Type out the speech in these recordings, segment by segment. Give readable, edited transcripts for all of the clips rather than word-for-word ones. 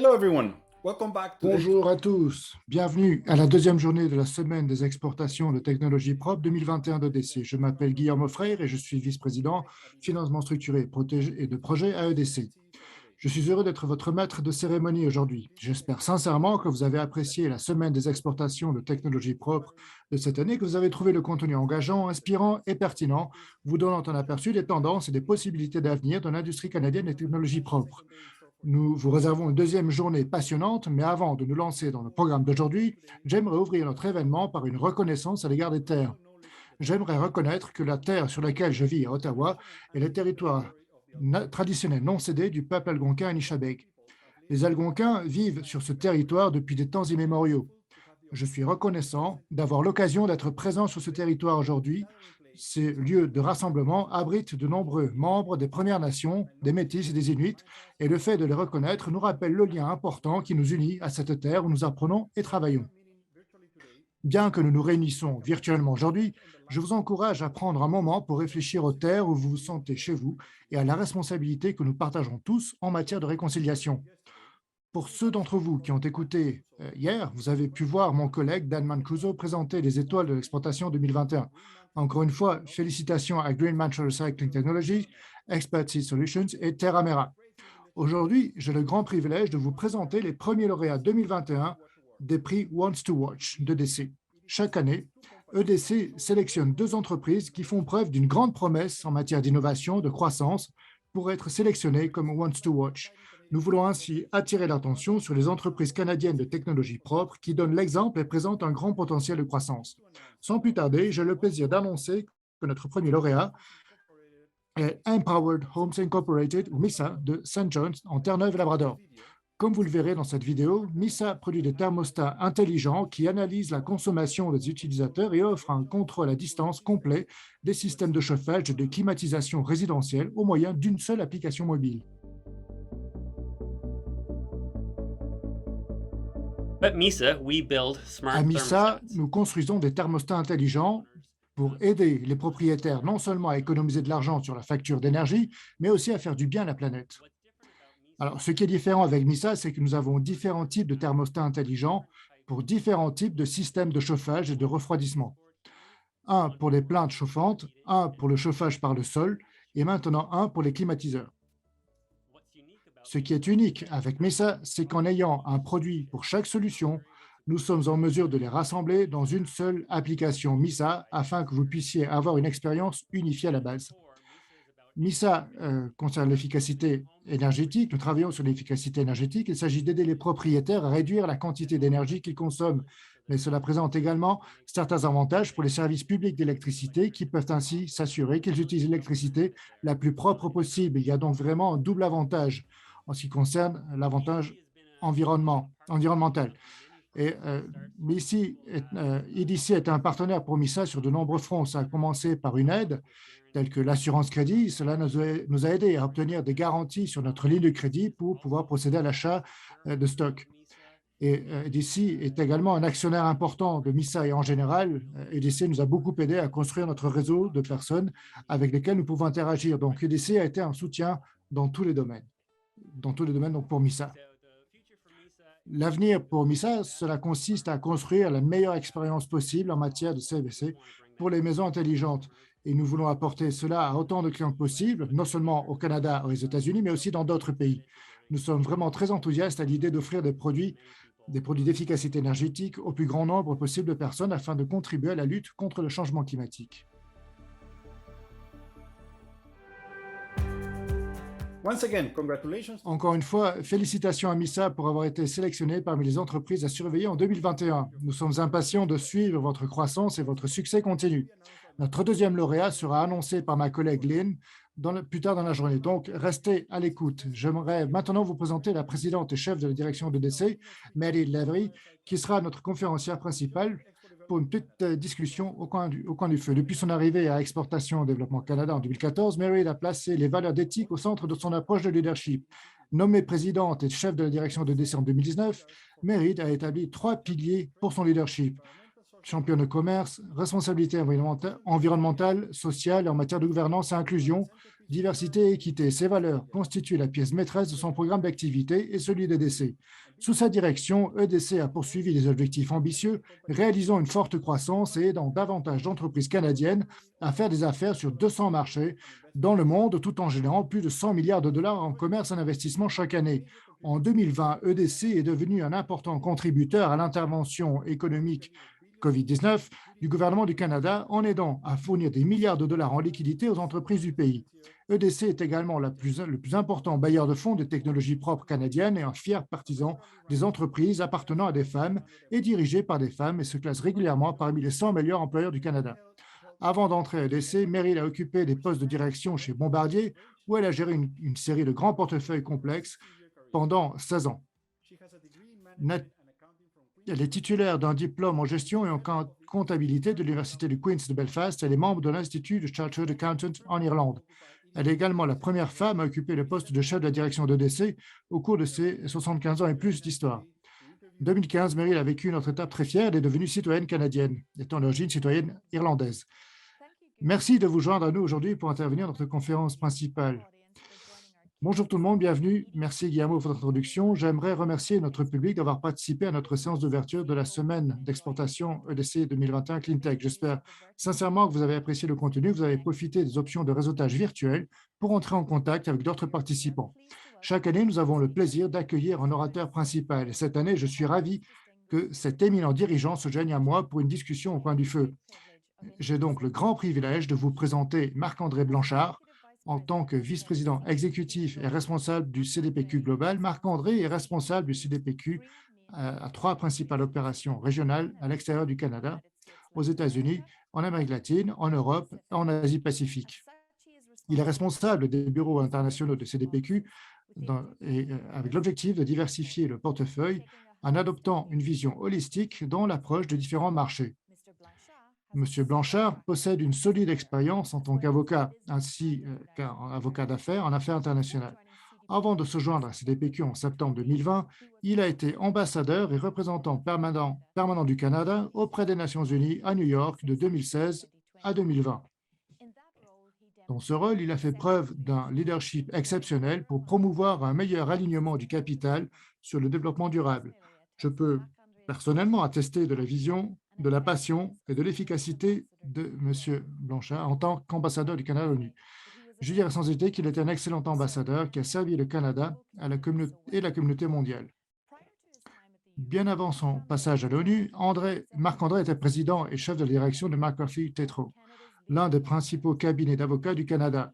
Hello everyone. Welcome back to this. Bonjour à tous, bienvenue à la deuxième journée de la semaine des exportations de technologies propres 2021 d'EDC. Je m'appelle Guillaume Frère et je suis vice-président financement structuré et de projet à EDC. Je suis heureux d'être votre maître de cérémonie aujourd'hui. J'espère sincèrement que vous avez apprécié la semaine des exportations de technologies propres de cette année, que vous avez trouvé le contenu engageant, inspirant et pertinent, vous donnant un aperçu des tendances et des possibilités d'avenir de l'industrie canadienne des technologies propres. Nous vous réservons une deuxième journée passionnante, mais avant de nous lancer dans le programme d'aujourd'hui, j'aimerais ouvrir notre événement par une reconnaissance à l'égard des terres. J'aimerais reconnaître que la terre sur laquelle je vis à Ottawa est le territoire traditionnel non cédé du peuple algonquin Anishinaabe. Les Algonquins vivent sur ce territoire depuis des temps immémoriaux. Je suis reconnaissant d'avoir l'occasion d'être présent sur ce territoire aujourd'hui. Ces lieux de rassemblement abritent de nombreux membres des Premières Nations, des Métis et des Inuits, et le fait de les reconnaître nous rappelle le lien important qui nous unit à cette terre où nous apprenons et travaillons. Bien que nous nous réunissons virtuellement aujourd'hui, je vous encourage à prendre un moment pour réfléchir aux terres où vous vous sentez chez vous et à la responsabilité que nous partageons tous en matière de réconciliation. Pour ceux d'entre vous qui ont écouté hier, vous avez pu voir mon collègue Dan Mancuso présenter les étoiles de l'exportation 2021. Encore une fois, félicitations à Green Mantra Recycling Technology, Expertise Solutions et Terramera. Aujourd'hui, j'ai le grand privilège de vous présenter les premiers lauréats 2021 des prix Wants to Watch d'EDC. Chaque année, EDC sélectionne 2 entreprises qui font preuve d'une grande promesse en matière d'innovation, de croissance, pour être sélectionnées comme Wants to Watch. Nous voulons ainsi attirer l'attention sur les entreprises canadiennes de technologie propre qui donnent l'exemple et présentent un grand potentiel de croissance. Sans plus tarder, j'ai le plaisir d'annoncer que notre premier lauréat est Empowered Homes Incorporated, ou MISA, de St. John's, en Terre-Neuve-Labrador. Comme vous le verrez dans cette vidéo, MISA produit des thermostats intelligents qui analysent la consommation des utilisateurs et offrent un contrôle à distance complet des systèmes de chauffage et de climatisation résidentielle au moyen d'une seule application mobile. At MISA, we build smart À MISA, thermostats. nous construisons des thermostats intelligents pour aider les propriétaires non seulement à économiser de l'argent sur la facture d'énergie, mais aussi à faire du bien à la planète. Alors, ce qui est différent avec MISA, c'est que nous avons différents types de thermostats intelligents pour différents types de systèmes de chauffage et de refroidissement. Un pour les plaintes chauffantes, un pour le chauffage par le sol et maintenant un pour les climatiseurs. Ce qui est unique avec MISA, c'est qu'en ayant un produit pour chaque solution, nous sommes en mesure de les rassembler dans une seule application MISA afin que vous puissiez avoir une expérience unifiée à la base. MISA concerne l'efficacité énergétique. Nous travaillons sur l'efficacité énergétique. Il s'agit d'aider les propriétaires à réduire la quantité d'énergie qu'ils consomment. Mais cela présente également certains avantages pour les services publics d'électricité qui peuvent ainsi s'assurer qu'ils utilisent l'électricité la plus propre possible. Il y a donc vraiment un double avantage en ce qui concerne l'avantage environnemental. Et EDC est un partenaire pour MISA sur de nombreux fronts. Ça a commencé par une aide telle que l'assurance crédit. Cela nous a aidé à obtenir des garanties sur notre ligne de crédit pour pouvoir procéder à l'achat de stock. Et EDC est également un actionnaire important de MISA et en général, EDC nous a beaucoup aidé à construire notre réseau de personnes avec lesquelles nous pouvons interagir. Donc, EDC a été un soutien dans tous les domaines donc pour MISA. L'avenir pour MISA, cela consiste à construire la meilleure expérience possible en matière de CVC pour les maisons intelligentes. Et nous voulons apporter cela à autant de clients que possible, non seulement au Canada ou aux États-Unis, mais aussi dans d'autres pays. Nous sommes vraiment très enthousiastes à l'idée d'offrir des produits d'efficacité énergétique au plus grand nombre possible de personnes afin de contribuer à la lutte contre le changement climatique. Once again, congratulations. Encore une fois, félicitations à MISA pour avoir été sélectionné parmi les entreprises à surveiller en 2021. Nous sommes impatients de suivre votre croissance et votre succès continu. Notre deuxième lauréat sera annoncé par ma collègue Lynn plus tard dans la journée. Donc, restez à l'écoute. J'aimerais maintenant vous présenter la présidente et chef de la direction d'EDC, Mary Lavery, qui sera notre conférencière principale pour une petite discussion au coin du feu. Depuis son arrivée à Exportation Développement Canada en 2014, Mary a placé les valeurs d'éthique au centre de son approche de leadership. Nommée présidente et chef de la direction d'EDC en 2019, Mary a établi 3 piliers pour son leadership. championne de commerce, responsabilité environnementale, sociale et en matière de gouvernance et inclusion, diversité et équité. Ces valeurs constituent la pièce maîtresse de son programme d'activité et celui d'EDC. Sous sa direction, EDC a poursuivi des objectifs ambitieux, réalisant une forte croissance et aidant davantage d'entreprises canadiennes à faire des affaires sur 200 marchés dans le monde, tout en générant plus de 100 milliards de dollars en commerce et en investissement chaque année. En 2020, EDC est devenu un important contributeur à l'intervention économique COVID-19 du gouvernement du Canada en aidant à fournir des milliards de dollars en liquidités aux entreprises du pays. EDC est également le plus important bailleur de fonds de technologies propres canadiennes et un fier partisan des entreprises appartenant à des femmes et dirigées par des femmes et se classe régulièrement parmi les 100 meilleurs employeurs du Canada. Avant d'entrer à EDC, Meryl a occupé des postes de direction chez Bombardier, où elle a géré une série de grands portefeuilles complexes pendant 16 ans. Elle est titulaire d'un diplôme en gestion et en comptabilité de l'Université du Queen's de Belfast. Elle est membre de l'Institut de Chartered Accountant en Irlande. Elle est également la première femme à occuper le poste de chef de la direction d'EDC au cours de ses 75 ans et plus d'histoire. En 2015, Meryl a vécu une autre étape très fière. Elle est devenue citoyenne canadienne, étant d'origine citoyenne irlandaise. Merci de vous joindre à nous aujourd'hui pour intervenir dans notre conférence principale. Bonjour tout le monde, bienvenue. Merci Guillermo pour votre introduction. J'aimerais remercier notre public d'avoir participé à notre séance d'ouverture de la semaine d'exportation EDC 2021 CleanTech. J'espère sincèrement que vous avez apprécié le contenu, que vous avez profité des options de réseautage virtuel pour entrer en contact avec d'autres participants. Chaque année, nous avons le plaisir d'accueillir un orateur principal. Et cette année, je suis ravi que cet éminent dirigeant se joigne à moi pour une discussion au coin du feu. J'ai donc le grand privilège de vous présenter Marc-André Blanchard. En tant que vice-président exécutif et responsable du CDPQ Global, Marc-André est responsable du CDPQ à 3 principales opérations régionales à l'extérieur du Canada, aux États-Unis, en Amérique latine, en Europe et en Asie-Pacifique. Il est responsable des bureaux internationaux de CDPQ avec l'objectif de diversifier le portefeuille en adoptant une vision holistique dans l'approche de différents marchés. M. Blanchard possède une solide expérience en tant qu'avocat, ainsi qu'avocat d'affaires en affaires internationales. Avant de se joindre à CDPQ en septembre 2020, il a été ambassadeur et représentant permanent du Canada auprès des Nations unies à New York de 2016 à 2020. Dans ce rôle, il a fait preuve d'un leadership exceptionnel pour promouvoir un meilleur alignement du capital sur le développement durable. Je peux personnellement attester de la vision, de la passion et de l'efficacité de M. Blanchard en tant qu'ambassadeur du Canada à l'ONU. Je dirais sans hésiter qu'il était un excellent ambassadeur qui a servi le Canada et la communauté mondiale. Bien avant son passage à l'ONU, Marc-André était président et chef de la direction de McCarthy Tétrault, l'un des principaux cabinets d'avocats du Canada.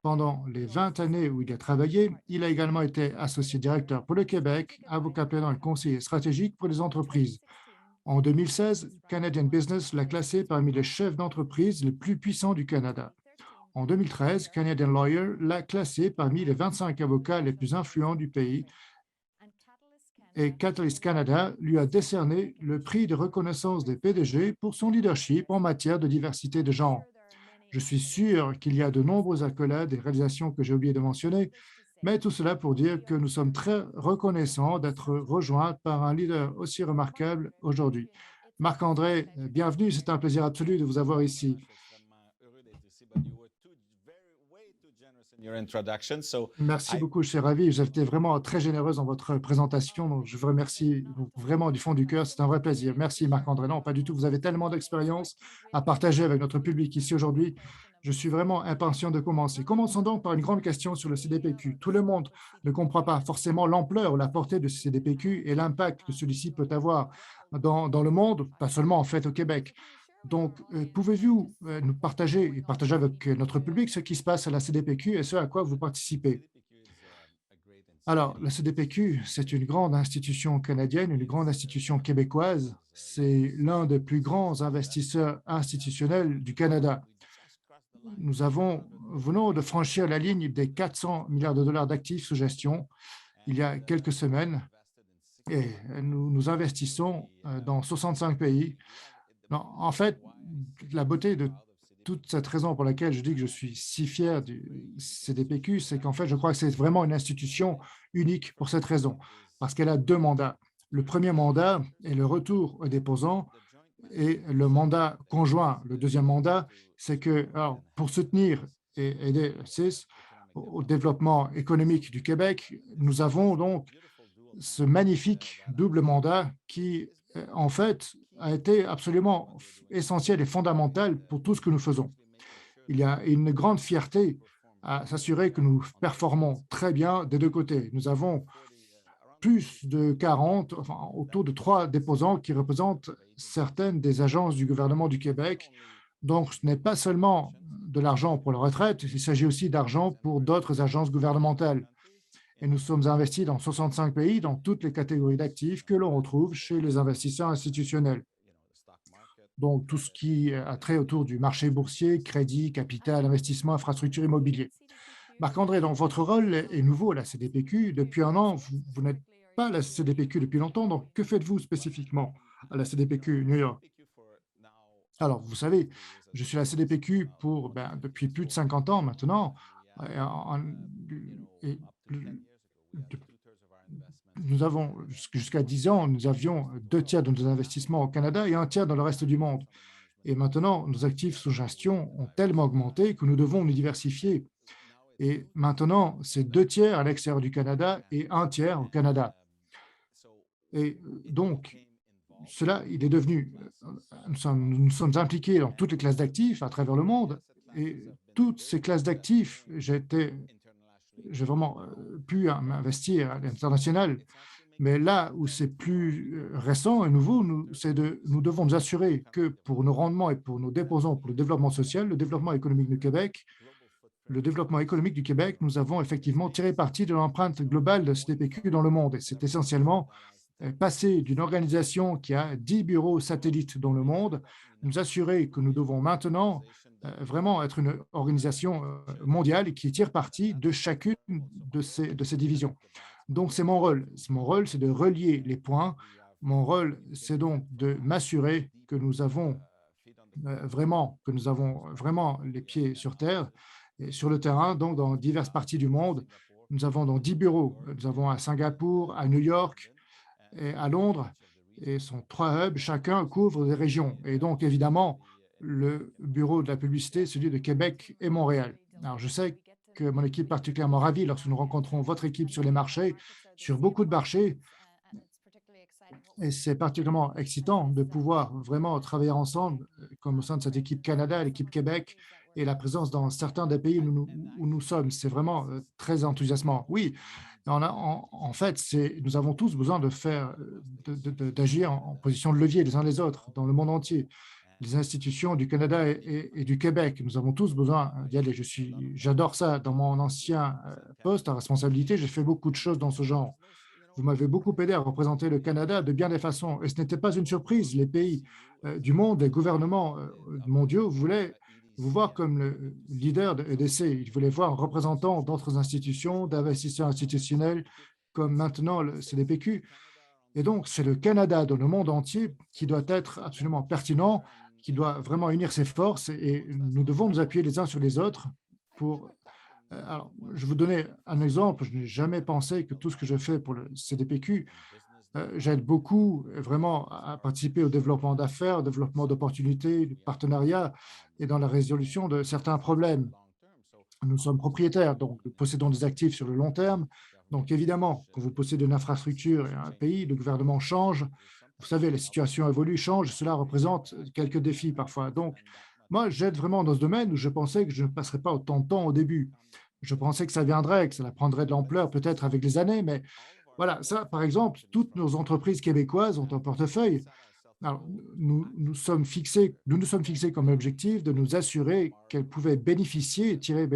Pendant les 20 années où il a travaillé, il a également été associé directeur pour le Québec, avocat plaidant et conseiller stratégique pour les entreprises. En 2016, Canadian Business l'a classé parmi les chefs d'entreprise les plus puissants du Canada. En 2013, Canadian Lawyer l'a classé parmi les 25 avocats les plus influents du pays et Catalyst Canada lui a décerné le prix de reconnaissance des PDG pour son leadership en matière de diversité de genre. Je suis sûr qu'il y a de nombreuses accolades et réalisations que j'ai oublié de mentionner, mais tout cela pour dire que nous sommes très reconnaissants d'être rejoints par un leader aussi remarquable aujourd'hui. Marc-André, bienvenue, c'est un plaisir absolu de vous avoir ici. Merci beaucoup, je suis ravi. Vous avez été vraiment très généreuse dans votre présentation, donc je vous remercie vraiment du fond du cœur. C'est un vrai plaisir. Merci Marc-André. Non, pas du tout. Vous avez tellement d'expérience à partager avec notre public ici aujourd'hui. Je suis vraiment impatient de commencer. Commençons donc par une grande question sur le CDPQ. Tout le monde ne comprend pas forcément l'ampleur ou la portée de ce CDPQ et l'impact que celui-ci peut avoir dans le monde, pas seulement en fait au Québec. Donc, pouvez-vous nous partager avec notre public ce qui se passe à la CDPQ et ce à quoi vous participez? Alors, la CDPQ, c'est une grande institution canadienne, une grande institution québécoise. C'est l'un des plus grands investisseurs institutionnels du Canada. Nous venons de franchir la ligne des 400 milliards de dollars d'actifs sous gestion il y a quelques semaines et nous investissons dans 65 pays. Non, en fait, la beauté de toute cette raison pour laquelle je dis que je suis si fier du CDPQ, c'est qu'en fait, je crois que c'est vraiment une institution unique pour cette raison, parce qu'elle a 2 mandats. Le premier mandat est le retour aux déposants et le mandat conjoint. Le deuxième mandat, c'est que alors, pour soutenir et aider CIS au développement économique du Québec, nous avons donc ce magnifique double mandat qui, en fait, a été absolument essentiel et fondamental pour tout ce que nous faisons. Il y a une grande fierté à s'assurer que nous performons très bien des deux côtés. Nous avons plus de 40, enfin autour de 3 déposants qui représentent certaines des agences du gouvernement du Québec. Donc, ce n'est pas seulement de l'argent pour la retraite, il s'agit aussi d'argent pour d'autres agences gouvernementales. Et nous sommes investis dans 65 pays, dans toutes les catégories d'actifs que l'on retrouve chez les investisseurs institutionnels. Donc, tout ce qui a trait autour du marché boursier, crédit, capital, investissement, infrastructure immobilier. Marc-André, donc votre rôle est nouveau à la CDPQ. Depuis un an, vous n'êtes pas à la CDPQ depuis longtemps, donc que faites-vous spécifiquement à la CDPQ New York? Alors, vous savez, je suis à la CDPQ depuis plus de 50 ans maintenant. Et et de- nous avons, jusqu'à 10 ans, nous avions 2 tiers de nos investissements au Canada et 1 tiers dans le reste du monde. Et maintenant, nos actifs sous gestion ont tellement augmenté que nous devons nous diversifier. Et maintenant, c'est 2 tiers à l'extérieur du Canada et 1 tiers au Canada. Et donc, cela, il est devenu, nous sommes impliqués dans toutes les classes d'actifs à travers le monde. Et toutes ces classes d'actifs, j'ai vraiment pu m'investir à l'international. Mais là où c'est plus récent et nouveau, nous devons nous assurer que pour nos rendements et pour nos déposants, pour le développement social, le développement économique du Québec, nous avons effectivement tiré parti de l'empreinte globale de CDPQ dans le monde. Et c'est essentiellement passer d'une organisation qui a 10 bureaux satellites dans le monde, nous assurer que nous devons maintenant vraiment être une organisation mondiale qui tire parti de chacune de ces divisions. Donc, c'est mon rôle. Mon rôle, c'est de relier les points. Mon rôle, c'est donc de m'assurer que nous avons vraiment les pieds sur terre et sur le terrain, donc dans diverses parties du monde. Nous avons donc 10 bureaux. Nous avons à Singapour, à New York et à Londres, et sont 3 hubs. Chacun couvre des régions. Et donc, évidemment, le bureau de la publicité, celui de Québec et Montréal. Alors, je sais que mon équipe est particulièrement ravie lorsque nous rencontrons votre équipe sur les marchés, sur beaucoup de marchés, et c'est particulièrement excitant de pouvoir vraiment travailler ensemble, comme au sein de cette équipe Canada, l'équipe Québec, et la présence dans certains des pays où nous sommes. C'est vraiment très enthousiasmant. Oui, en fait, nous avons tous besoin d'agir en position de levier les uns les autres dans le monde entier. Les institutions du Canada et du Québec, nous avons tous besoin d'y aller. J'adore ça. Dans mon ancien poste à responsabilité, j'ai fait beaucoup de choses dans ce genre. Vous m'avez beaucoup aidé à représenter le Canada de bien des façons. Et ce n'était pas une surprise. Les pays du monde, les gouvernements mondiaux voulaient vous voir comme le leader de EDC. Ils voulaient voir un représentant d'autres institutions, d'investisseurs institutionnels, comme maintenant le CDPQ. Et donc, c'est le Canada dans le monde entier qui doit être absolument pertinent, qui doit vraiment unir ses forces, et nous devons nous appuyer les uns sur les autres pour alors, je vais vous donner un exemple. Je n'ai jamais pensé que tout ce que je fais pour le CDPQ, j'aide beaucoup vraiment à participer au développement d'affaires, au développement d'opportunités, de partenariats et dans la résolution de certains problèmes. Nous sommes propriétaires, donc nous possédons des actifs sur le long terme. Donc, évidemment, quand vous possédez une infrastructure et un pays, le gouvernement change. Vous savez, la situation évolue, change. Cela représente quelques défis parfois. Donc, moi, j'aide vraiment dans ce domaine où je pensais que je ne passerais pas autant de temps au début. Je pensais que ça viendrait, que ça prendrait de l'ampleur peut-être avec les années, mais voilà, ça, par exemple, toutes nos entreprises québécoises ont un portefeuille. Alors, nous nous sommes fixés comme objectif de nous assurer qu'elles pouvaient bénéficier, tirer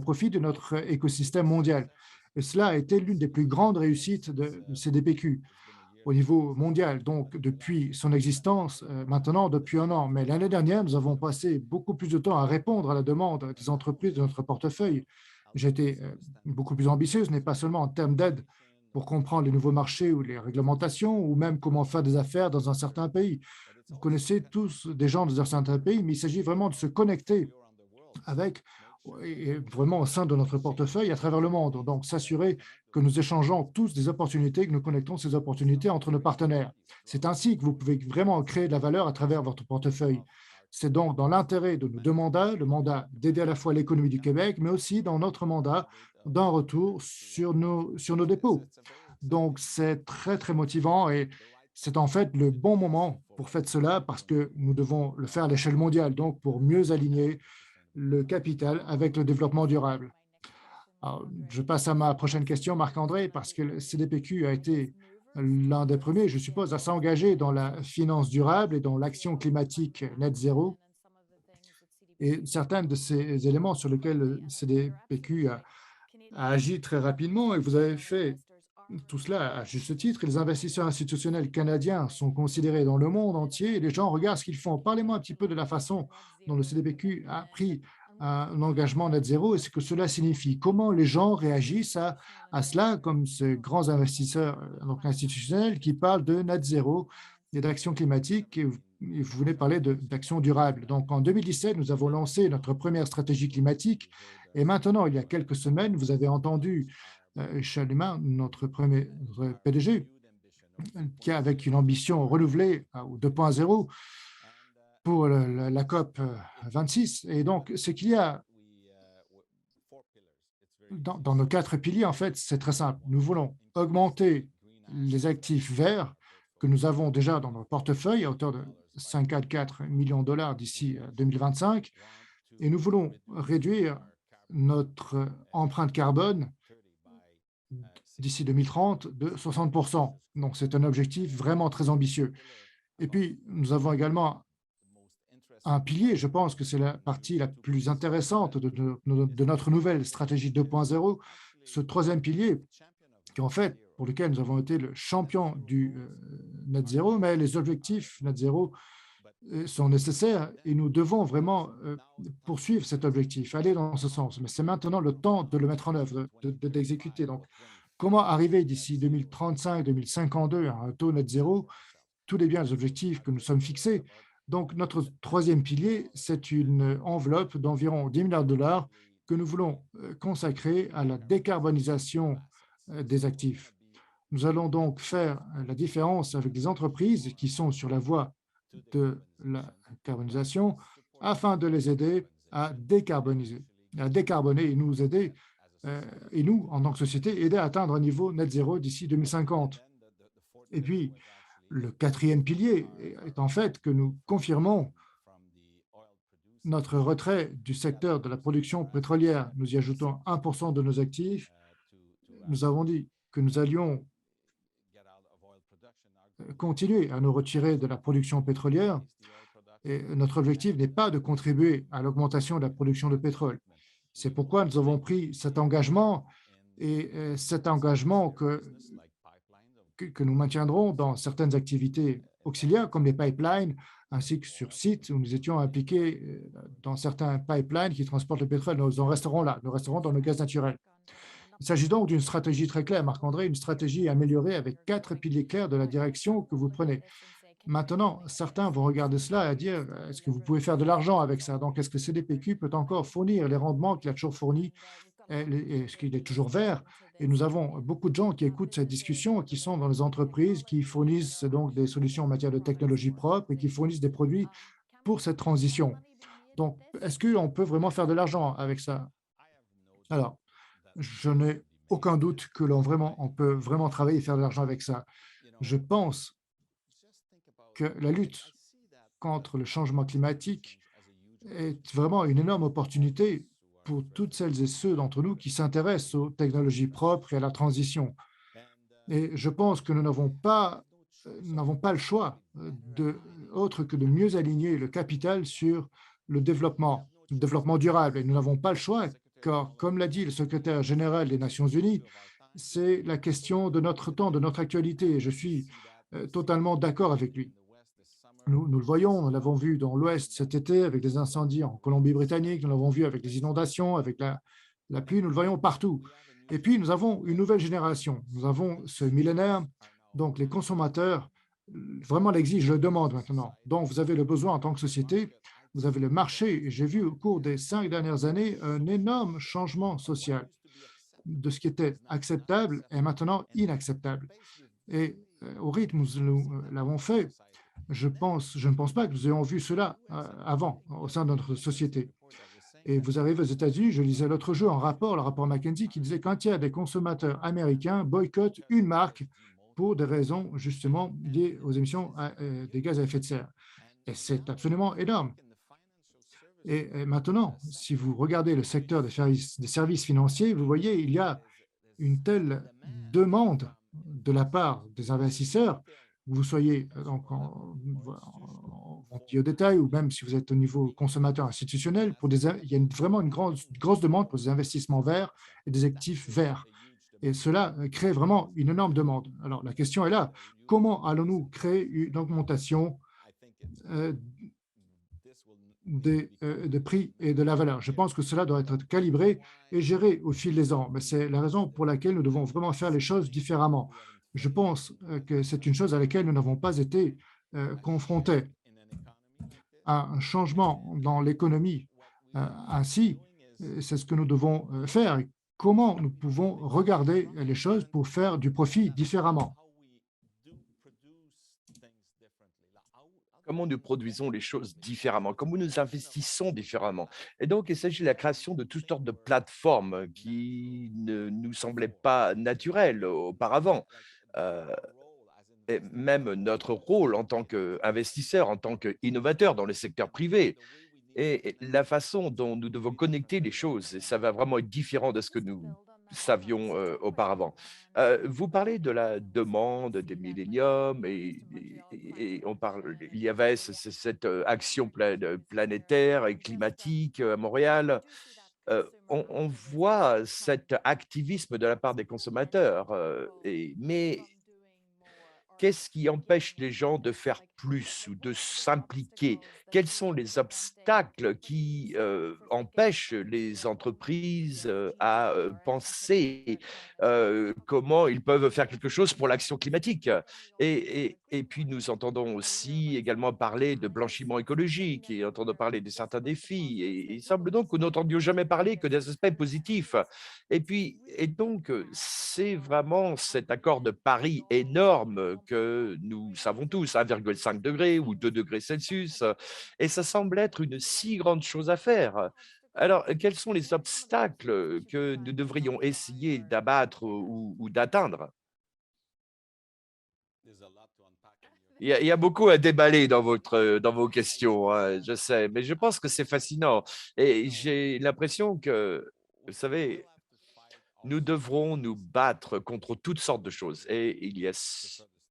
profit de notre écosystème mondial. Et cela a été l'une des plus grandes réussites de CDPQ au niveau mondial, donc depuis son existence, maintenant depuis un an. Mais l'année dernière, nous avons passé beaucoup plus de temps à répondre à la demande des entreprises de notre portefeuille. J'ai été beaucoup plus ambitieux, ce n'est pas seulement en termes d'aide pour comprendre les nouveaux marchés ou les réglementations, ou même comment faire des affaires dans un certain pays. Vous connaissez tous des gens dans un certain pays, mais il s'agit vraiment de se connecter avec, et vraiment au sein de notre portefeuille à travers le monde. Donc, s'assurer que nous échangeons tous des opportunités, que nous connectons ces opportunités entre nos partenaires. C'est ainsi que vous pouvez vraiment créer de la valeur à travers votre portefeuille. C'est donc dans l'intérêt de nos deux mandats, le mandat d'aider à la fois l'économie du Québec, mais aussi dans notre mandat d'un retour sur nos dépôts. Donc, c'est très, très motivant et c'est en fait le bon moment pour faire cela parce que nous devons le faire à l'échelle mondiale, donc pour mieux aligner le capital avec le développement durable. Alors, je passe à ma prochaine question, Marc-André, parce que le CDPQ a été l'un des premiers, je suppose, à s'engager dans la finance durable et dans l'action climatique net zéro. Et certains de ces éléments sur lesquels le CDPQ a agi très rapidement, et vous avez fait tout cela à juste titre, les investisseurs institutionnels canadiens sont considérés dans le monde entier et les gens regardent ce qu'ils font. Parlez-moi un petit peu de la façon dont le CDPQ a pris un engagement net zéro et ce que cela signifie. Comment les gens réagissent à cela, comme ces grands investisseurs donc institutionnels qui parlent de net zéro et d'action climatique et vous venez parler d'action durable. Donc, en 2017, nous avons lancé notre première stratégie climatique et maintenant, il y a quelques semaines, vous avez entendu Chalumin, notre PDG, qui a avec une ambition renouvelée au 2.0 pour la COP 26. Et donc, ce qu'il y a dans nos 4 piliers, en fait, c'est très simple. Nous voulons augmenter les actifs verts que nous avons déjà dans notre portefeuille à hauteur de 54 millions de dollars d'ici 2025. Et nous voulons réduire notre empreinte carbone d'ici 2030 de 60%. Donc, c'est un objectif vraiment très ambitieux. Et puis, nous avons également un pilier, je pense que c'est la partie la plus intéressante de notre nouvelle stratégie 2.0, ce troisième pilier, qui en fait, pour lequel nous avons été le champion du net zéro, mais les objectifs net zéro sont nécessaires et nous devons vraiment poursuivre cet objectif, aller dans ce sens. Mais c'est maintenant le temps de le mettre en œuvre, d'exécuter. Donc, comment arriver d'ici 2035-2052 à un taux net zéro? Tous les biens, les objectifs que nous sommes fixés. Donc, notre troisième pilier, c'est une enveloppe d'environ 10 milliards de dollars que nous voulons consacrer à la décarbonisation des actifs. Nous allons donc faire la différence avec des entreprises qui sont sur la voie de la carbonisation afin de les aider à décarboniser, à décarboner et nous aider, et nous, en tant que société, aider à atteindre un niveau net zéro d'ici 2050. Et puis, le quatrième pilier est en fait que nous confirmons notre retrait du secteur de la production pétrolière. Nous y ajoutons 1% de nos actifs. Nous avons dit que nous allions continuer à nous retirer de la production pétrolière. Et notre objectif n'est pas de contribuer à l'augmentation de la production de pétrole. C'est pourquoi nous avons pris cet engagement et cet engagement que nous maintiendrons dans certaines activités auxiliaires comme les pipelines, ainsi que sur site où nous étions impliqués dans certains pipelines qui transportent le pétrole. Nous en resterons là, nous resterons dans le gaz naturel. Il s'agit donc d'une stratégie très claire, Marc-André, une stratégie améliorée avec 4 piliers clairs de la direction que vous prenez. Maintenant, certains vont regarder cela et dire, est-ce que vous pouvez faire de l'argent avec ça? Donc, est-ce que CDPQ peut encore fournir les rendements qu'il a toujours fournis? Est-ce qu'il est toujours vert? Et nous avons beaucoup de gens qui écoutent cette discussion, qui sont dans les entreprises, qui fournissent donc des solutions en matière de technologie propre et qui fournissent des produits pour cette transition. Donc, est-ce qu'on peut vraiment faire de l'argent avec ça? Alors, je n'ai aucun doute que on peut vraiment travailler et faire de l'argent avec ça. Je pense que la lutte contre le changement climatique est vraiment une énorme opportunité pour toutes celles et ceux d'entre nous qui s'intéressent aux technologies propres et à la transition. Et je pense que nous n'avons pas le choix autre que de mieux aligner le capital sur le développement durable. Et nous n'avons pas le choix, car, comme l'a dit le secrétaire général des Nations unies, c'est la question de notre temps, de notre actualité. Et je suis totalement d'accord avec lui. Nous le voyons, nous l'avons vu dans l'Ouest cet été avec des incendies en Colombie-Britannique, nous l'avons vu avec les inondations, avec la pluie, nous le voyons partout. Et puis, nous avons une nouvelle génération. Nous avons ce millénaire, donc les consommateurs vraiment l'exigent, le demandent maintenant. Donc, vous avez le besoin en tant que société, vous avez le marché. Et j'ai vu au cours des 5 dernières années un énorme changement social. de ce qui était acceptable est maintenant inacceptable. Et au rythme où nous l'avons fait, je ne pense pas que nous ayons vu cela avant au sein de notre société. Et vous arrivez aux États-Unis, je lisais l'autre jour un rapport, le rapport McKinsey, qui disait qu'un tiers des consommateurs américains boycottent une marque pour des raisons justement liées aux émissions des gaz à effet de serre. Et c'est absolument énorme. Et maintenant, si vous regardez le secteur des services financiers, vous voyez, il y a une telle demande de la part des investisseurs, que vous soyez donc on dit au détail ou même si vous êtes au niveau consommateur institutionnel, il y a vraiment une grosse demande pour des investissements verts et des actifs verts. Et cela crée vraiment une énorme demande. Alors la question est là, comment allons-nous créer une augmentation euh, des prix et de la valeur? Je pense que cela doit être calibré et géré au fil des ans. Mais c'est la raison pour laquelle nous devons vraiment faire les choses différemment. Je pense que c'est une chose à laquelle nous n'avons pas été confrontés. Un changement dans l'économie ainsi, c'est ce que nous devons faire. Comment nous pouvons regarder les choses pour faire du profit différemment? Comment nous produisons les choses différemment, comment nous investissons différemment. Et donc, il s'agit de la création de toutes sortes de plateformes qui ne nous semblaient pas naturelles auparavant. Euh, et même notre rôle en tant qu'investisseur, en tant qu'innovateur dans le secteur privé, et la façon dont nous devons connecter les choses, et ça va vraiment être différent de ce que nous savions auparavant. Vous parlez de la demande des milléniums et on parle, il y avait cette action planétaire et climatique à Montréal. On voit cet activisme de la part des consommateurs, mais qu'est-ce qui empêche les gens de faire plus ou de s'impliquer? Quels sont les obstacles qui, empêchent les entreprises, à, penser, comment ils peuvent faire quelque chose pour l'action climatique? Et puis nous entendons aussi également parler de blanchiment écologique et entendons parler de certains défis et il semble donc que nous n'entendions jamais parler que des aspects positifs. Et donc, c'est vraiment cet accord de Paris énorme que nous savons tous, 1,5 degré ou 2 degrés Celsius, et ça semble être une si grande chose à faire. Alors, quels sont les obstacles que nous devrions essayer d'abattre ou d'atteindre? Il y a beaucoup à déballer dans vos questions, hein, je sais, mais je pense que c'est fascinant et j'ai l'impression que, vous savez, nous devrons nous battre contre toutes sortes de choses et il y a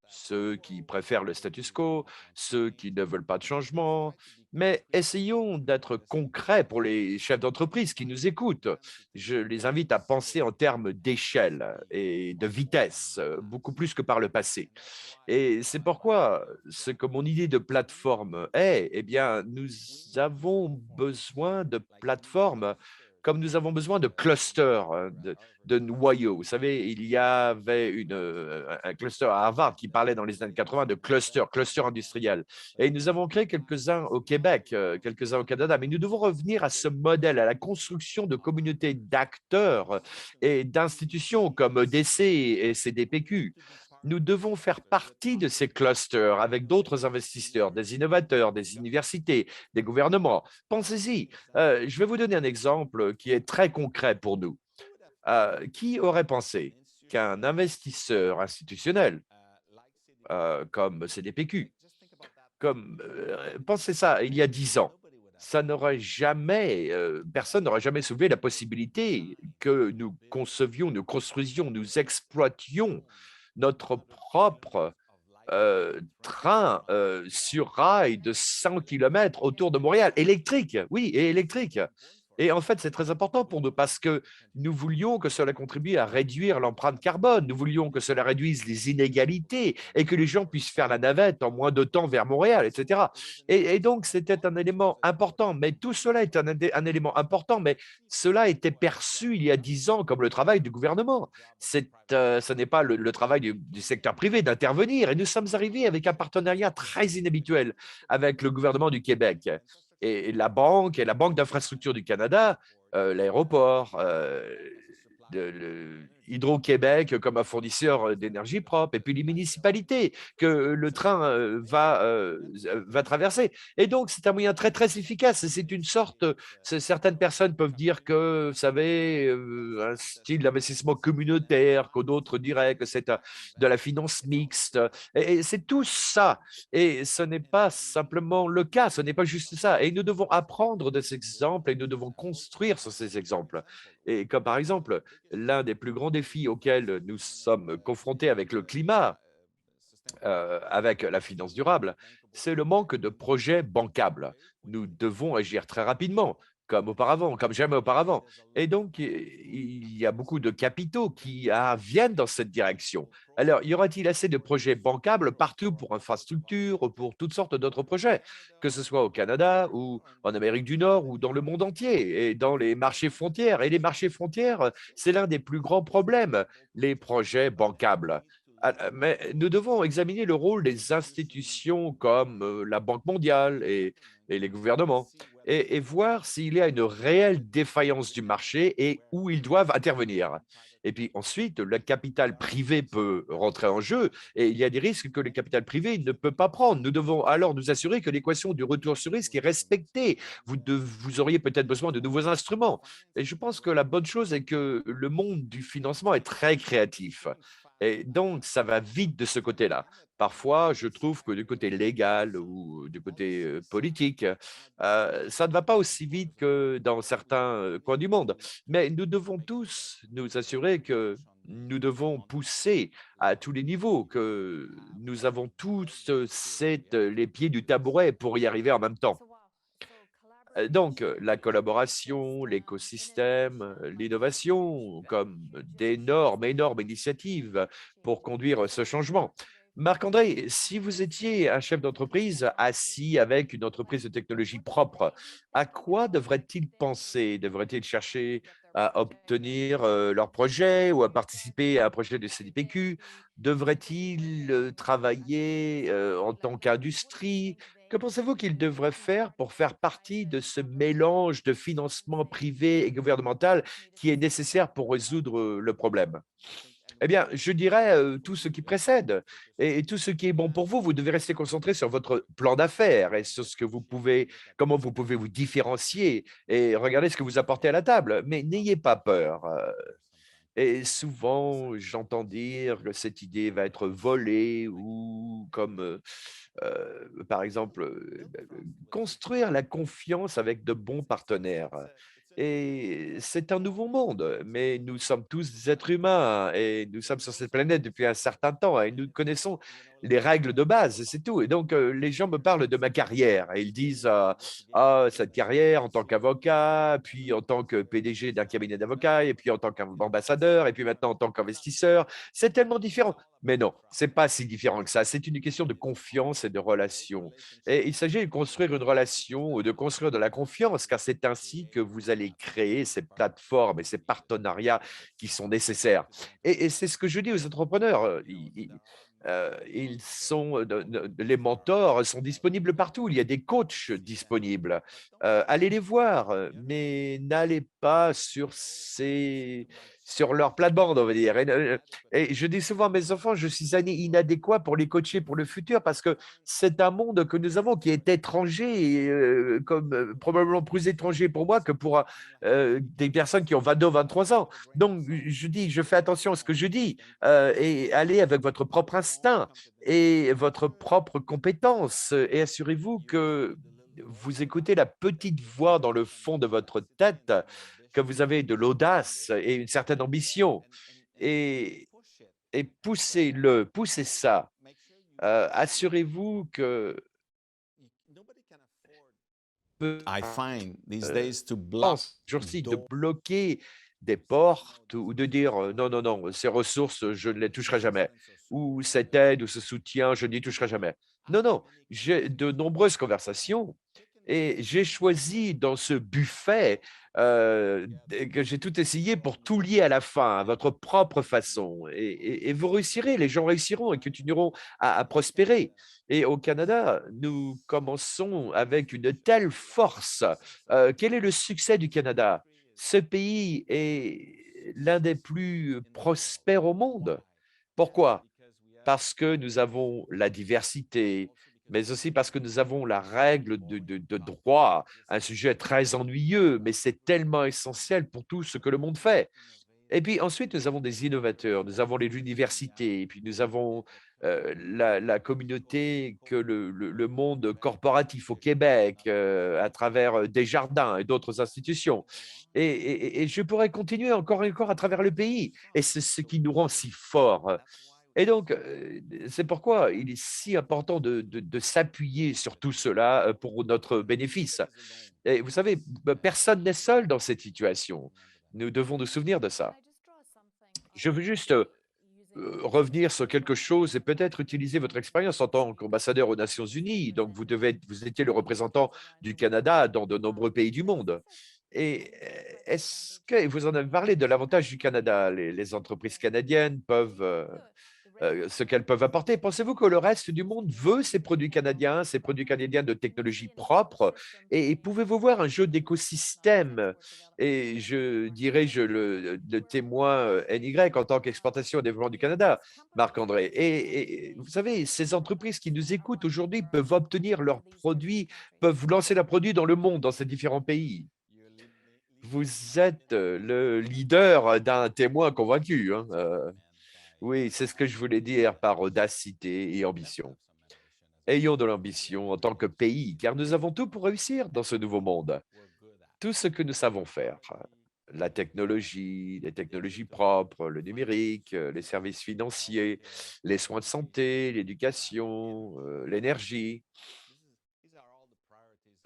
ceux qui préfèrent le status quo, ceux qui ne veulent pas de changement, mais essayons d'être concrets pour les chefs d'entreprise qui nous écoutent. Je les invite à penser en termes d'échelle et de vitesse, beaucoup plus que par le passé. Et c'est pourquoi ce que mon idée de plateforme est, eh bien, nous avons besoin de plateformes comme nous avons besoin de clusters, de noyaux. Vous savez, il y avait un cluster à Harvard qui parlait dans les années 80 de cluster industriel. Et nous avons créé quelques-uns au Québec, quelques-uns au Canada, mais nous devons revenir à ce modèle, à la construction de communautés d'acteurs et d'institutions comme DC et CDPQ. Nous devons faire partie de ces clusters avec d'autres investisseurs, des innovateurs, des universités, des gouvernements. Pensez-y. Je vais vous donner un exemple qui est très concret pour nous. Qui aurait pensé qu'un investisseur institutionnel comme CDPQ, pensez ça, il y a 10 ans, ça n'aurait jamais, personne n'aurait jamais soulevé la possibilité que nous concevions, nous construisions, nous exploitions notre propre train sur rail de 100 kilomètres autour de Montréal, électrique, oui, et électrique. Et en fait, c'est très important pour nous parce que nous voulions que cela contribue à réduire l'empreinte carbone, nous voulions que cela réduise les inégalités et que les gens puissent faire la navette en moins de temps vers Montréal, etc. Et donc, c'était un élément important, mais tout cela est un élément important, mais cela était perçu il y a 10 ans comme le travail du gouvernement. Ce n'est pas le travail du secteur privé d'intervenir. Et nous sommes arrivés avec un partenariat très inhabituel avec le gouvernement du Québec et la Banque d'infrastructure du Canada, l'aéroport, Hydro-Québec comme un fournisseur d'énergie propre, et puis les municipalités que le train va traverser. Et donc, c'est un moyen très, très efficace. C'est une sorte, certaines personnes peuvent dire que, vous savez, un style d'investissement communautaire, que d'autres diraient que c'est de la finance mixte. Et c'est tout ça. Et ce n'est pas simplement le cas, ce n'est pas juste ça. Et nous devons apprendre de ces exemples et nous devons construire sur ces exemples. Et comme par exemple, l'un des plus grands défis auxquels nous sommes confrontés avec le climat, avec la finance durable, c'est le manque de projets bancables. Nous devons agir très rapidement, comme auparavant, comme jamais auparavant. Et donc, il y a beaucoup de capitaux qui viennent dans cette direction. Alors, y aura-t-il assez de projets bancables partout pour infrastructures, pour toutes sortes d'autres projets, que ce soit au Canada ou en Amérique du Nord ou dans le monde entier et dans les marchés frontières? Et les marchés frontières, c'est l'un des plus grands problèmes, les projets bancables. Mais nous devons examiner le rôle des institutions comme la Banque mondiale et les gouvernements et voir s'il y a une réelle défaillance du marché et où ils doivent intervenir. Et puis ensuite, le capital privé peut rentrer en jeu et il y a des risques que le capital privé ne peut pas prendre. Nous devons alors nous assurer que l'équation du retour sur risque est respectée. Vous auriez peut-être besoin de nouveaux instruments. Et je pense que la bonne chose est que le monde du financement est très créatif. Et donc, ça va vite de ce côté-là. Parfois, je trouve que du côté légal ou du côté politique, ça ne va pas aussi vite que dans certains coins du monde. Mais nous devons tous nous assurer que nous devons pousser à tous les niveaux, que nous avons tous les pieds du tabouret pour y arriver en même temps. Donc, la collaboration, l'écosystème, l'innovation, comme d'énormes, énormes initiatives pour conduire ce changement. Marc-André, si vous étiez un chef d'entreprise assis avec une entreprise de technologie propre, à quoi devrait-il penser? Devrait-il chercher à obtenir leur projet ou à participer à un projet de CDPQ? Devrait-il travailler en tant qu'industrie? Que pensez-vous qu'il devrait faire pour faire partie de ce mélange de financement privé et gouvernemental qui est nécessaire pour résoudre le problème? Eh bien, je dirais tout ce qui précède et tout ce qui est bon pour vous. Vous devez rester concentré sur votre plan d'affaires et sur ce que vous pouvez, comment vous pouvez vous différencier et regarder ce que vous apportez à la table. Mais n'ayez pas peur. Et souvent, j'entends dire que cette idée va être volée ou comme, par exemple, construire la confiance avec de bons partenaires. Et c'est un nouveau monde, mais nous sommes tous des êtres humains et nous sommes sur cette planète depuis un certain temps et nous connaissons les règles de base, c'est tout. Et donc, les gens me parlent de ma carrière et ils disent ah, cette carrière en tant qu'avocat, puis en tant que PDG d'un cabinet d'avocats, et puis en tant qu'ambassadeur, et puis maintenant en tant qu'investisseur. C'est tellement différent. Mais non, c'est pas si différent que ça. C'est une question de confiance et de relation. Et il s'agit de construire une relation ou de construire de la confiance, car c'est ainsi que vous allez créer ces plateformes et ces partenariats qui sont nécessaires. Et c'est ce que je dis aux entrepreneurs. Ils sont, les mentors sont disponibles partout. Il y a des coachs disponibles. Allez les voir, mais n'allez pas sur leur plate-bande, on va dire. Et je dis souvent à mes enfants, je suis inadéquat pour les coacher pour le futur parce que c'est un monde que nous avons qui est étranger, et, comme probablement plus étranger pour moi que pour des personnes qui ont 22, 23 ans. Donc, je dis, je fais attention à ce que je dis et allez avec votre propre instinct et votre propre compétence et assurez-vous que vous écoutez la petite voix dans le fond de votre tête, que vous avez de l'audace et une certaine ambition et, et poussez ça. Assurez-vous que I find these euh, days to block pense aujourd'hui de door. bloquer des portes ou de dire non, non, non, ces ressources, je ne les toucherai jamais, ou cette aide ou ce soutien, je n'y toucherai jamais. Non, non, j'ai de nombreuses conversations et j'ai choisi dans ce buffet que j'ai tout essayé pour tout lier à la fin, à votre propre façon. Et vous réussirez, les gens réussiront et continueront à prospérer. Et au Canada, nous commençons avec une telle force. Quel est le succès du Canada? Ce pays l'un des plus prospères au monde. Pourquoi? Parce que nous avons la diversité, mais aussi parce que nous avons la règle de droit, un sujet très ennuyeux, mais c'est tellement essentiel pour tout ce que le monde fait. Et puis ensuite, nous avons des innovateurs, nous avons les universités, et puis nous avons la communauté que le monde corporatif au Québec, à travers Desjardins et d'autres institutions. Et je pourrais continuer encore et encore à travers le pays. Et c'est ce qui nous rend si forts. Et donc, c'est pourquoi il est si important de s'appuyer sur tout cela pour notre bénéfice. Et vous savez, personne n'est seul dans cette situation. Nous devons nous souvenir de ça. Je veux juste revenir sur quelque chose et peut-être utiliser votre expérience en tant qu'ambassadeur aux Nations Unies. Donc, vous étiez le représentant du Canada dans de nombreux pays du monde. Et est-ce que vous en avez parlé de l'avantage du Canada? Les entreprises canadiennes peuvent ce qu'elles peuvent apporter. Pensez-vous que le reste du monde veut ces produits canadiens de technologie propre? Et pouvez-vous voir un jeu d'écosystème? Et je dirais, le témoin NY en tant qu'exportation et développement du Canada, Marc-André. Et vous savez, ces entreprises qui nous écoutent aujourd'hui peuvent obtenir leurs produits, peuvent lancer leurs produits dans le monde, dans ces différents pays. Vous êtes le leader d'un témoin convaincu, hein. Oui, c'est ce que je voulais dire par audacité et ambition. Ayons de l'ambition en tant que pays, car nous avons tout pour réussir dans ce nouveau monde. Tout ce que nous savons faire, la technologie, les technologies propres, le numérique, les services financiers, les soins de santé, l'éducation, l'énergie.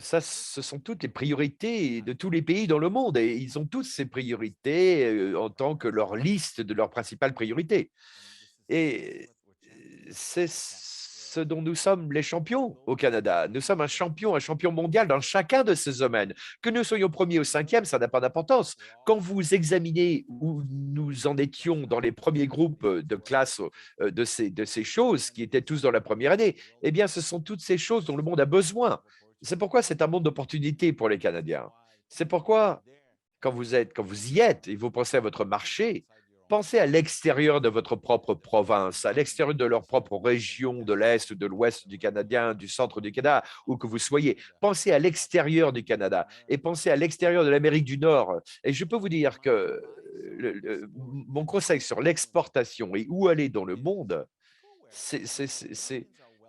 Ça, ce sont toutes les priorités de tous les pays dans le monde et ils ont tous ces priorités en tant que leur liste de leurs principales priorités. Et c'est ce dont nous sommes les champions au Canada. Nous sommes un champion mondial dans chacun de ces domaines. Que nous soyons premiers ou cinquièmes, ça n'a pas d'importance. Quand vous examinez où nous en étions dans les premiers groupes de classe de ces choses qui étaient tous dans la première année, eh bien, ce sont toutes ces choses dont le monde a besoin. C'est pourquoi c'est un monde d'opportunités pour les Canadiens. C'est pourquoi quand vous y êtes et vous pensez à votre marché, pensez à l'extérieur de votre propre province, à l'extérieur de leur propre région, de l'Est ou de l'Ouest du Canadien, du centre du Canada, où que vous soyez. Pensez à l'extérieur du Canada et pensez à l'extérieur de l'Amérique du Nord. Et je peux vous dire que mon conseil sur l'exportation et où aller dans le monde,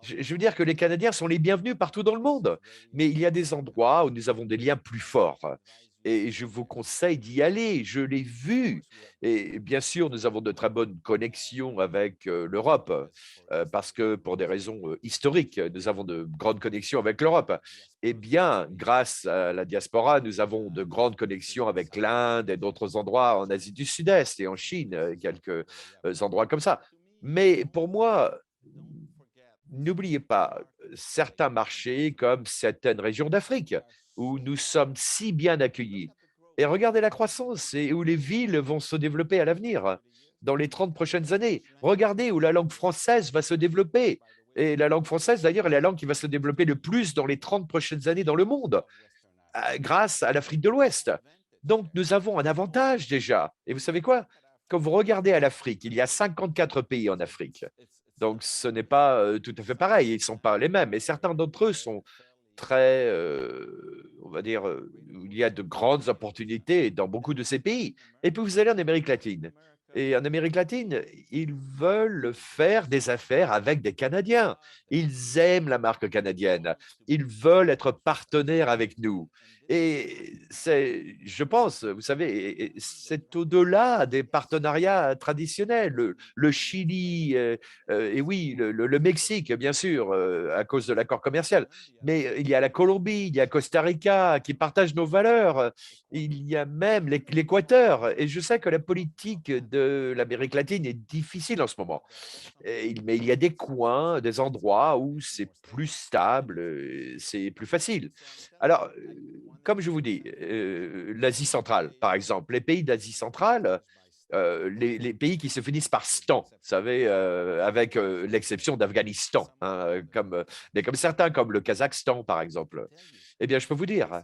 je veux dire que les Canadiens sont les bienvenus partout dans le monde, mais il y a des endroits où nous avons des liens plus forts. Et je vous conseille d'y aller, je l'ai vu. Et bien sûr, nous avons de très bonnes connexions avec l'Europe, parce que pour des raisons historiques, nous avons de grandes connexions avec l'Europe. Eh bien, grâce à la diaspora, nous avons de grandes connexions avec l'Inde et d'autres endroits en Asie du Sud-Est et en Chine, quelques endroits comme ça. Mais pour moi, n'oubliez pas certains marchés comme certaines régions d'Afrique où nous sommes si bien accueillis. Et regardez la croissance et où les villes vont se développer à l'avenir, dans les 30 prochaines années. Regardez où la langue française va se développer. Et la langue française, d'ailleurs, est la langue qui va se développer le plus dans les 30 prochaines années dans le monde, grâce à l'Afrique de l'Ouest. Donc, nous avons un avantage déjà. Et vous savez quoi? Quand vous regardez à l'Afrique, il y a 54 pays en Afrique. Donc, ce n'est pas tout à fait pareil, ils ne sont pas les mêmes. Et certains d'entre eux sont très, on va dire, où il y a de grandes opportunités dans beaucoup de ces pays. Et puis, vous allez en Amérique latine. Et en Amérique latine, ils veulent faire des affaires avec des Canadiens. Ils aiment la marque canadienne. Ils veulent être partenaires avec nous. Et c'est, je pense, vous savez, c'est au-delà des partenariats traditionnels. Le Chili, et oui, le Mexique, bien sûr, à cause de l'accord commercial. Mais il y a la Colombie, il y a Costa Rica qui partagent nos valeurs. Il y a même l'Équateur. Et je sais que la politique de l'Amérique latine est difficile en ce moment. Mais il y a des coins, des endroits où c'est plus stable, c'est plus facile. Alors, comme je vous dis, l'Asie centrale, par exemple, les pays d'Asie centrale, les pays qui se finissent par stan, vous savez, avec l'exception d'Afghanistan, hein, mais comme certains, comme le Kazakhstan, par exemple. Eh bien, je peux vous dire,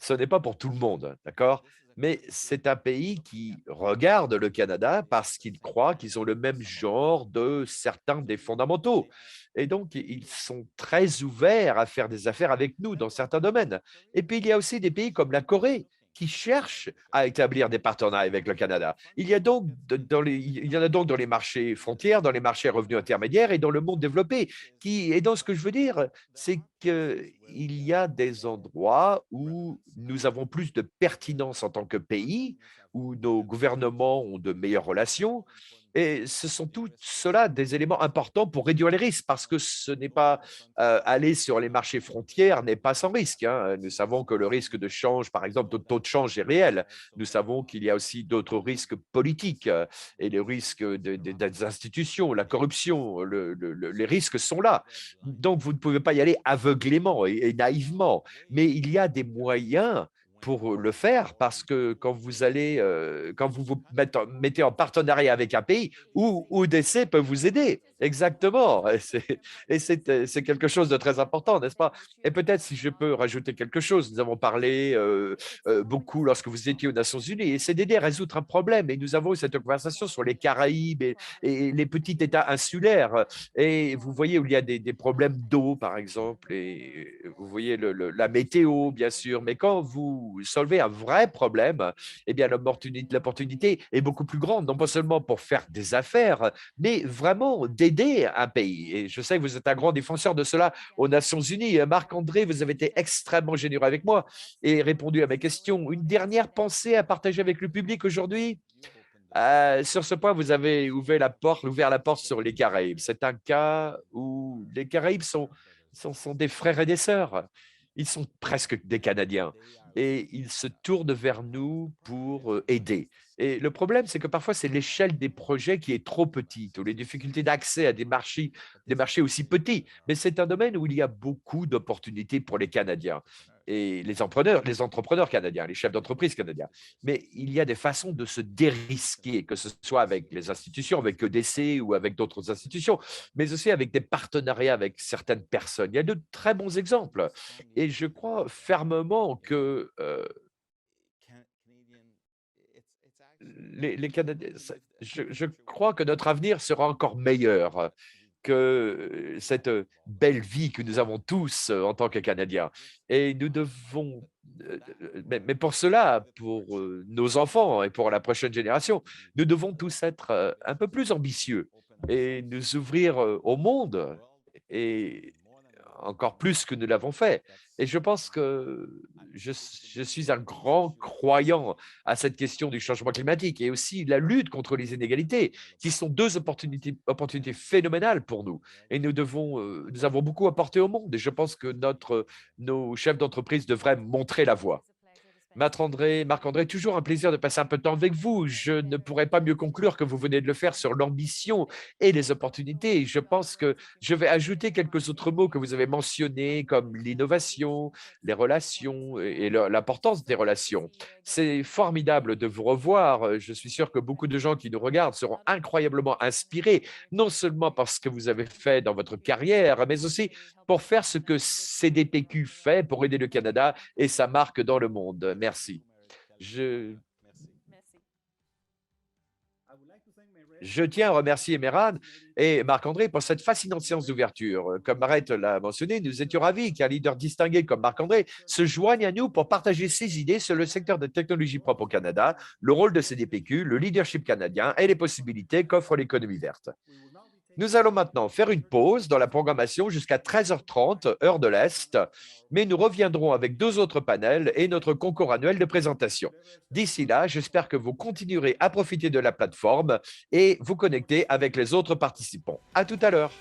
ce n'est pas pour tout le monde, d'accord? Mais c'est un pays qui regarde le Canada parce qu'ils croient qu'ils ont le même genre de certains des fondamentaux. Et donc, ils sont très ouverts à faire des affaires avec nous dans certains domaines. Et puis, il y a aussi des pays comme la Corée qui cherchent à établir des partenariats avec le Canada. Il y en a donc dans les marchés frontières, dans les marchés à revenus intermédiaires et dans le monde développé. Et donc, ce que je veux dire, c'est qu'il y a des endroits où nous avons plus de pertinence en tant que pays, où nos gouvernements ont de meilleures relations. Et ce sont tout cela des éléments importants pour réduire les risques, parce que ce n'est pas aller sur les marchés frontières n'est pas sans risque, hein. Nous savons que le risque de change, par exemple, de taux de change est réel. Nous savons qu'il y a aussi d'autres risques politiques et les risques des institutions, la corruption, les risques sont là. Donc, vous ne pouvez pas y aller aveuglément et naïvement, mais il y a des moyens pour le faire parce que quand vous vous mettez en partenariat avec un pays, où ODC peut vous aider. Exactement. C'est quelque chose de très important, n'est-ce pas? Et peut-être si je peux rajouter quelque chose, nous avons parlé beaucoup lorsque vous étiez aux Nations Unies, et c'est d'aider à résoudre un problème. Et nous avons eu cette conversation sur les Caraïbes et les petits États insulaires. Et vous voyez où il y a des problèmes d'eau, par exemple, et vous voyez la météo, bien sûr. Mais quand vous solvez un vrai problème, eh bien, l'opportunité est beaucoup plus grande, non pas seulement pour faire des affaires, mais vraiment d'aider un pays. Et je sais que vous êtes un grand défenseur de cela aux Nations Unies. Marc-André, vous avez été extrêmement généreux avec moi et répondu à mes questions. Une dernière pensée à partager avec le public aujourd'hui? Sur ce point, vous avez ouvert la porte sur les Caraïbes. C'est un cas où les Caraïbes sont des frères et des sœurs. Ils sont presque des Canadiens et ils se tournent vers nous pour aider. Et le problème, c'est que parfois, c'est l'échelle des projets qui est trop petite ou les difficultés d'accès à des marchés aussi petits. Mais c'est un domaine où il y a beaucoup d'opportunités pour les Canadiens et les entrepreneurs canadiens, les chefs d'entreprise canadiens. Mais il y a des façons de se dérisquer, que ce soit avec les institutions, avec EDC ou avec d'autres institutions, mais aussi avec des partenariats avec certaines personnes. Il y a de très bons exemples. Et je crois fermement que les Canadiens, je crois que notre avenir sera encore meilleur que cette belle vie que nous avons tous en tant que Canadiens. Et nous devons, mais pour cela, pour nos enfants et pour la prochaine génération, nous devons tous être un peu plus ambitieux et nous ouvrir au monde et encore plus que nous l'avons fait. Et je pense que je suis un grand croyant à cette question du changement climatique et aussi la lutte contre les inégalités, qui sont deux opportunités phénoménales pour nous. Et nous avons beaucoup apporté au monde. Et je pense que nos chefs d'entreprise devraient montrer la voie. Marc-André, toujours un plaisir de passer un peu de temps avec vous. Je ne pourrais pas mieux conclure que vous venez de le faire sur l'ambition et les opportunités. Je pense que je vais ajouter quelques autres mots que vous avez mentionnés, comme l'innovation, les relations et l'importance des relations. C'est formidable de vous revoir. Je suis sûr que beaucoup de gens qui nous regardent seront incroyablement inspirés, non seulement par ce que vous avez fait dans votre carrière, mais aussi pour faire ce que CDPQ fait pour aider le Canada et sa marque dans le monde. Merci. Je, je tiens à remercier Emerald et Marc-André pour cette fascinante séance d'ouverture. Comme Marette l'a mentionné, nous étions ravis qu'un leader distingué comme Marc-André se joigne à nous pour partager ses idées sur le secteur de technologie propre au Canada, le rôle de CDPQ, le leadership canadien et les possibilités qu'offre l'économie verte. Nous allons maintenant faire une pause dans la programmation jusqu'à 13h30, heure de l'Est, mais nous reviendrons avec deux autres panels et notre concours annuel de présentation. D'ici là, j'espère que vous continuerez à profiter de la plateforme et vous connecter avec les autres participants. À tout à l'heure.